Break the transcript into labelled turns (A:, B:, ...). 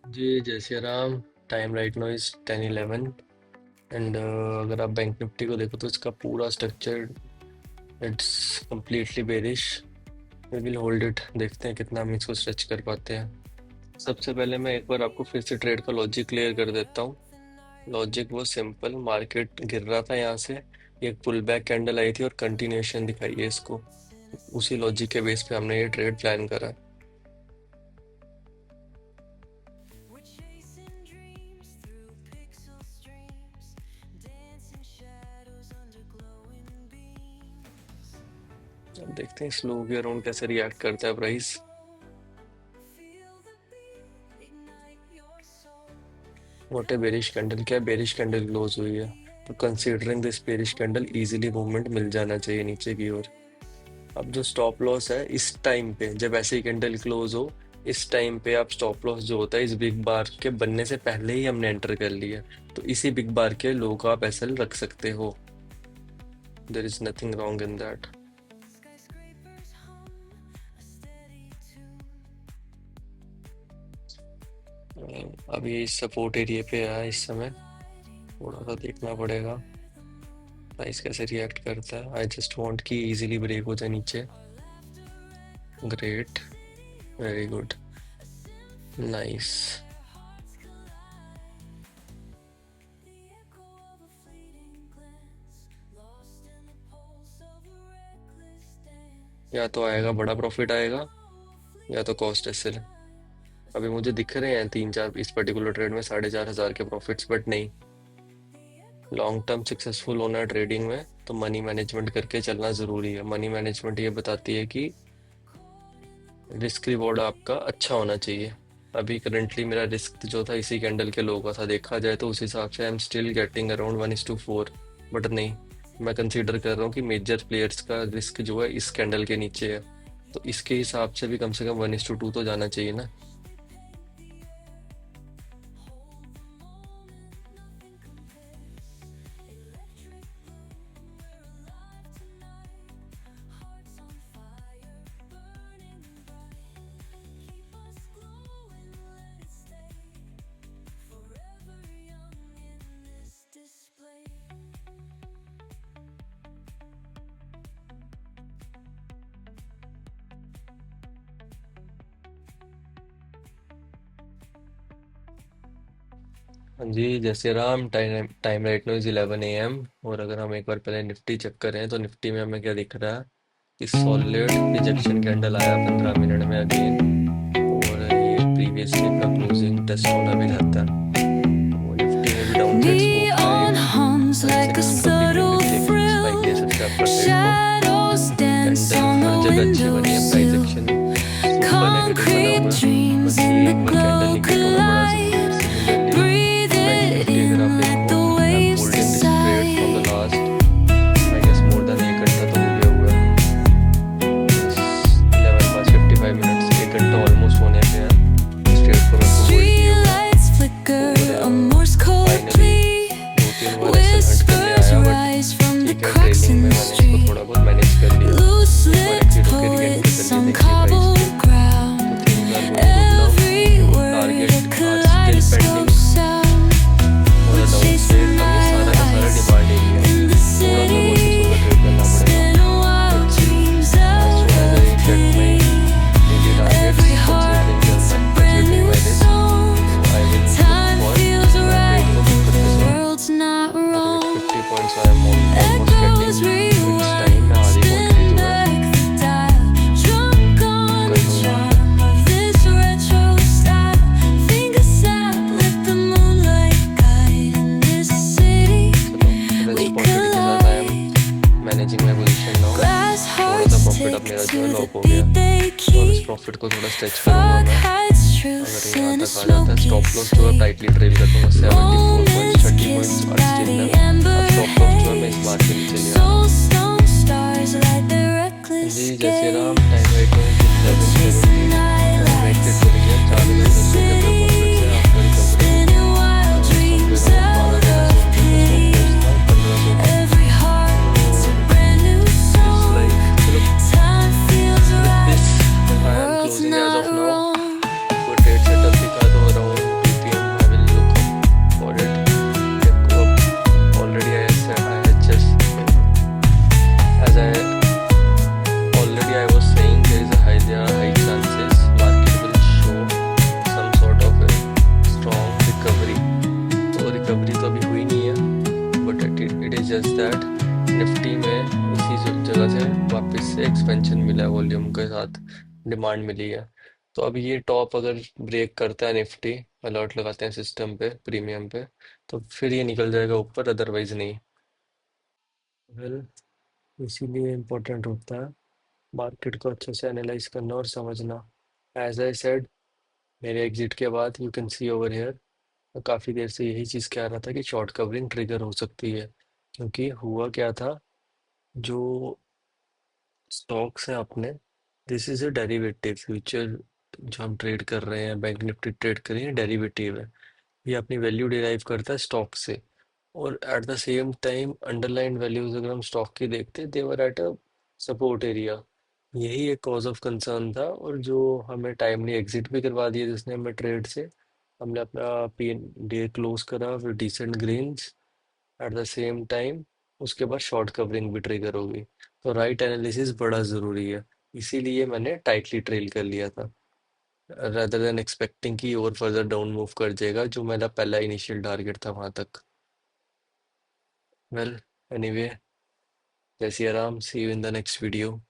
A: जी, जय Shri Ram. Time right now is 10:11 and अगर आप बैंक निफ्टी को देखो तो इसका पूरा structure it's completely bearish. We will hold it, देखते हैं कितना हम इसको स्ट्रेच कर पाते हैं। सबसे पहले मैं एक बार आपको फिर से ट्रेड का लॉजिक क्लियर कर देता हूँ। लॉजिक वो सिंपल, मार्केट गिर रहा था यहाँ से, एक पुल बैक कैंडल आई थी और कंटिन्यूएशन दिखाई है इसको। उसी लॉजिक के बेस पे हमने ये ट्रेड प्लान करा। अब देखते हैं स्लो के अराउंड कैसे रिएक्ट करता है प्राइस। व्हाट बेरिश कैंडल, क्या बेरिश कैंडल क्लोज हुई है, तो considering this bearish candle easily movement मिल जाना चाहिए नीचे की ओर। अब जो स्टॉप लॉस है इस टाइम पे, जब ऐसे ही कैंडल क्लोज हो, इस टाइम पे आप स्टॉप लॉस जो होता है इस बिग बार के बनने से पहले ही हमने एंटर कर लिया, तो इसी बिग बार के लो का आप एसएल रख सकते हो। There is nothing wrong in that. अब ये सपोर्ट एरिया पे है इस समय, थोड़ा सा देखना पड़ेगा प्राइस कैसे रिएक्ट करता है। आई जस्ट वांट कि इजीली ब्रेक हो जाए नीचे। Great, very good, nice. या तो आएगा बड़ा प्रॉफिट आएगा या तो कॉस्ट एसएल। अभी मुझे दिख रहे हैं 3-4 इस पर्टिकुलर ट्रेड में 4,500 के प्रॉफिट्स, बट नहीं। लॉन्ग टर्म सक्सेसफुल होना है ट्रेडिंग में तो मनी मैनेजमेंट करके चलना ज़रूरी है। मनी मैनेजमेंट ये बताती है कि रिस्क रिवॉर्ड आपका अच्छा होना चाहिए। अभी करंटली मेरा रिस्क जो था इसी कैंडल के लो का था, देखा जाए तो उस हिसाब से I am still getting around 1:4, but नहीं, मैं कंसीडर कर रहा हूँ कि मेजर प्लेयर्स का रिस्क जो है इस कैंडल के नीचे है, तो इसके हिसाब से भी कम से कम 1:2 तो जाना चाहिए ना। हाँ जी, जैसे Ram. Time time right now is 11 AM। और अगर हम एक बार पहले निफ्टी चेक करें तो निफ्टी में हमें क्या दिख रहा है कि सॉलिड रिजेक्शन कैंडल आया 15 मिनट में अगेन, और ये प्रीवियस डे का क्लोजिंग टेस्ट होना भी रहता है, तो निफ्टी में भी डाउनसाइड स्कोप है।
B: Neon hums
A: price
B: like a
A: action कभी भी
B: subtle
A: मिल जाएगी, स्पाइक दे
B: thrill.
A: सकते हैं अपर साइड को।
B: Shadows dance
A: candle
B: on
A: her
B: the
A: जगह अच्छी बनी है, price
B: windowsill.
A: Action super negative बना
B: Concrete
A: हुआ है,
B: dreams
A: बस
B: in
A: ये
B: the
A: एक बार कैंडल
B: glow
A: निगेट होना बड़ा ज़रूरी है।
B: collide.
A: Similarly
B: Breathe
A: bank
B: it
A: nifty अगर
B: in,
A: आप
B: let
A: देखो,
B: the
A: I am
B: waves
A: holding this trade from the
B: decide.
A: Last, I guess more than 1 घंटा तो हो गया हुआ है। मीन्स 11 + 55 मिनट्स, 1 घंटा ऑलमोस्ट होने पे है इस ट्रेड को मेरे को होल्ड किए हुए।
B: Streetlights flicker, a
A: और
B: Morse code
A: फाइनली
B: plea.
A: 2-3 बार एसएल हंट करने
B: Whispers
A: आया, बट
B: rise from the
A: ठीक है,
B: cracks
A: ट्रेलिंग
B: in
A: में
B: the
A: मैंने इसको
B: street.
A: थोड़ा बहुत मैनेज कर लिया।
B: Loose
A: एक बार
B: lips,
A: एक्सिट होकर रिएक्ट कर
B: poets
A: लिए
B: on
A: देंगे प्राइस के,
B: cobbled
A: तो
B: ground.
A: Things are going good now.
B: Every word a
A: target are still
B: kaleidoscope
A: pending
B: sound.
A: For
B: We're
A: a down
B: chasing
A: trade. अब ये सारा का सारा
B: lights
A: डिमांड एरिया है,
B: in the
A: थोड़ा सा
B: city.
A: कॉशियस होकर ट्रेड करना पड़ेगा।
B: Spinning wild
A: let's see,
B: dreams
A: as soon as
B: of
A: I get my
B: pity.
A: daily targets,
B: Every
A: considering
B: heart's a brand
A: considering
B: new
A: my risk,
B: song.
A: तो I will look
B: Time
A: for
B: feels
A: अपना trade
B: right,
A: को book
B: the
A: करके जाऊँ।
B: world's not
A: और with
B: wrong.
A: 50 points I am almost
B: Echoes
A: getting it's
B: rewind,
A: time. मैं आधी quantity
B: spin
A: जो है
B: back the dial. Drunk
A: book
B: on
A: कर
B: the
A: लूँगा।
B: charm of this retro style. Fingers out, let the moonlight guide in this city.
A: चलो,
B: We
A: rest quantity के साथ I am
B: collide.
A: Managing my position now.
B: Glass
A: थोड़ा सा
B: hearts
A: profit अब
B: take
A: मेरा जो
B: to
A: है
B: the
A: लॉक हो गया,
B: beat they
A: तो अब इस
B: keep.
A: प्रॉफिट को थोड़ा स्ट्रेच करूंगा
B: Fog
A: मैं।
B: hides
A: अगर
B: truth
A: ये यहाँ
B: in a
A: तक आ जाता है,
B: smoky
A: स्टॉप लॉस जो है टाइटली ट्रेल कर दूंगा। 74 points,
B: moments
A: 30 points
B: kissed
A: are
B: by
A: still
B: the
A: there.
B: amber
A: अब स्टॉप लॉस जो है मैं इस बार के नीचे ले
B: haze.
A: आ रहा हूँ।
B: Soulstone stars light their reckless
A: जी, जय Shri Ram.
B: gaze.
A: Time right now is
B: We're chasing
A: 11:17 और हम एग्जिट
B: highlights
A: कर गया
B: in the
A: 4,900 के प्रॉफिट से after
B: city.
A: Recovery.
B: Spinning wild
A: somewhere
B: dreams
A: around
B: out
A: 12-1300
B: of
A: का स्टॉप लॉस था, 1500
B: pity.
A: का।
B: Every heart's a
A: और
B: brand new
A: it's
B: song.
A: Like चलो,
B: Time feels
A: with
B: right,
A: this
B: the
A: I am
B: world's
A: closing edge
B: not
A: of now.
B: wrong.
A: कोई trade setup दिखा दो around में इसी जगह से वापस से एक्सपेंशन मिला है, वॉल्यूम के साथ डिमांड मिली है। तो अब ये टॉप अगर ब्रेक करता है निफ्टी, अलर्ट लगाते हैं सिस्टम पे प्रीमियम पे, तो फिर ये निकल जाएगा ऊपर, अदरवाइज नहीं। वेल, इसीलिए इम्पोर्टेंट होता है मार्केट को अच्छे से एनालाइज करना और समझना। एज आई सेड, मेरे एग्जिट के बाद you can see over here, काफ़ी देर से यही चीज़ कह रहा था कि शॉर्ट कवरिंग ट्रिगर हो सकती है। क्योंकि हुआ क्या था, जो स्टॉक्स हैं अपने, this is a derivative future, जो हम ट्रेड कर रहे हैं, बैंक निफ्टी ट्रेड कर रही है, डेरिवेटिव है। ये अपनी वैल्यू डिराइव करता है स्टॉक से। और eight the same time underline values अगर हम स्टॉक की देखते, they were at a support area. यही एक कॉज ऑफ कंसर्न था, और जो हमें टाइमली एग्जिट भी करवा दिया जिसने हमें ट्रेड से। हमने अपना पी डे क्लोज करा with decent gains. At the same time उसके बाद शॉर्ट कवरिंग भी ट्रिगर होगी। तो राइट एनालिसिस बड़ा ज़रूरी है। इसीलिए मैंने टाइटली ट्रेल कर लिया था, rather देन एक्सपेक्टिंग कि और फर्दर डाउन मूव कर जाएगा, जो मेरा पहला इनिशियल टारगेट था वहां तक। वेल, एनीवे, जैसी आराम, see you in the next video.